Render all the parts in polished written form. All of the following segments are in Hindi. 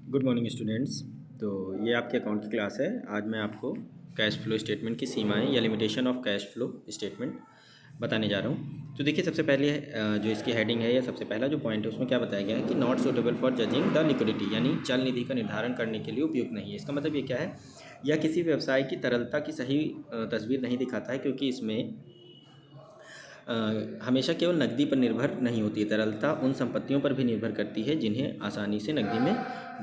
Good morning students. तो ये आपके अकाउंट की क्लास है। आज मैं आपको कैश फ्लो स्टेटमेंट की सीमाएं या limitation of cash flow statement बताने जा रहा हूँ। तो देखिए, सबसे पहले जो इसकी हेडिंग है या सबसे पहला जो पॉइंट है उसमें क्या बताया गया है कि not suitable for judging the liquidity, यानी चल निधि का निर्धारण करने के लिए उपयुक्त नहीं है। इसका मतलब ये क्या है, यह किसी व्यवसाय की तरलता की सही तस्वीर नहीं दिखाता है, क्योंकि इसमें हमेशा केवल नकदी पर निर्भर नहीं होती है। तरलता उन संपत्तियों पर भी निर्भर करती है जिन्हें आसानी से नकदी में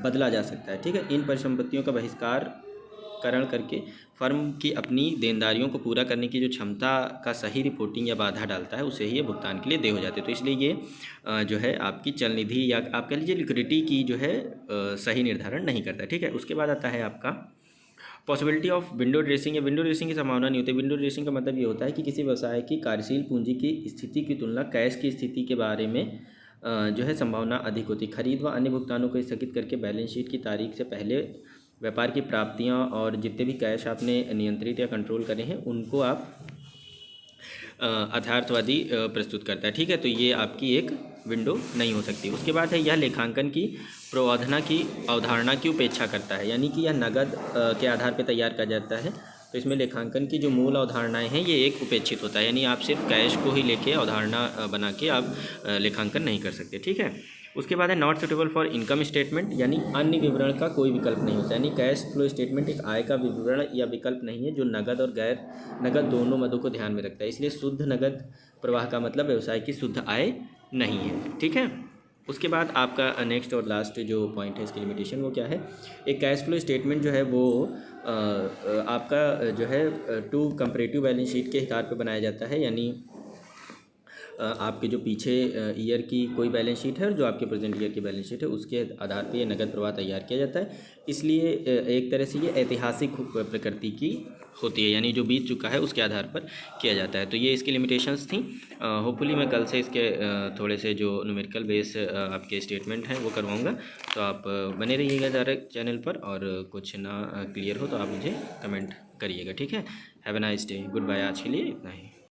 बदला जा सकता है। ठीक है, इन परिसंपत्तियों का बहिष्करण करके फर्म की अपनी देनदारियों को पूरा करने की जो क्षमता का सही रिपोर्टिंग या बाधा डालता है, उसे ही ये भुगतान के लिए देय हो जाते हैं। तो इसलिए ये जो है आपकी चल निधि या आप कह लीजिए लिक्विडिटी की जो है सही निर्धारण नहीं करता। ठीक है, उसके बाद आता है आपका पॉसिबिलिटी ऑफ विंडो ड्रेसिंग। या विंडो ड्रेसिंग की संभावना नहीं होती। विंडो ड्रेसिंग का मतलब ये होता है कि किसी व्यवसाय की कार्यशील पूंजी की स्थिति की तुलना कैश की स्थिति के बारे में जो है संभावना अधिक होती है। खरीद व अन्य भुगतानों को स्थगित करके बैलेंस शीट की तारीख से पहले व्यापार की प्राप्तियां और जितने भी कैश आपने नियंत्रित या कंट्रोल करे हैं उनको आप यथार्थवादी प्रस्तुत करता है। ठीक है, तो ये आपकी एक विंडो नहीं हो सकती। उसके बाद है यह लेखांकन की प्रबंधना की अवधारणा की उपेक्षा करता है, यानी कि यह नगद के आधार पर तैयार किया जाता है। तो इसमें लेखांकन की जो मूल अवधारणाएं हैं ये एक उपेक्षित होता है, यानी आप सिर्फ कैश को ही लेके अवधारणा बना के आप लेखांकन नहीं कर सकते। ठीक है, उसके बाद है not suitable for income statement, यानी अन्य विवरण का कोई विकल्प नहीं होता। यानी कैश फ्लो स्टेटमेंट एक आय का विवरण या विकल्प नहीं है जो नगद और गैर नगद दोनों मदों को ध्यान में रखता है। इसलिए शुद्ध नगद प्रवाह का मतलब व्यवसाय की शुद्ध आय नहीं है। ठीक है, उसके बाद आपका नेक्स्ट और लास्ट जो पॉइंट है इसकी लिमिटेशन वो क्या है। एक कैश फ्लो स्टेटमेंट जो है वो आपका जो है टू कंपैरेटिव बैलेंस शीट के आधार पर बनाया जाता है। यानी आपके जो पीछे ईयर की कोई बैलेंस शीट है और जो आपके प्रेजेंट ईयर की बैलेंस शीट है उसके आधार पे ये नगद प्रवाह तैयार किया जाता है। इसलिए एक तरह से ये ऐतिहासिक प्रकृति की होती है, यानी जो बीत चुका है उसके आधार पर किया जाता है। तो ये इसकी लिमिटेशंस थी। होपफुली मैं कल से इसके थोड़े से जो न्यूमेरिकल बेस आपके स्टेटमेंट हैं वो करवाऊँगा। तो आप बने रहिएगा डायरेक्ट चैनल पर, और कुछ ना क्लियर हो तो आप मुझे कमेंट करिएगा। ठीक है, have a nice day, good bye. आज के लिए इतना ही।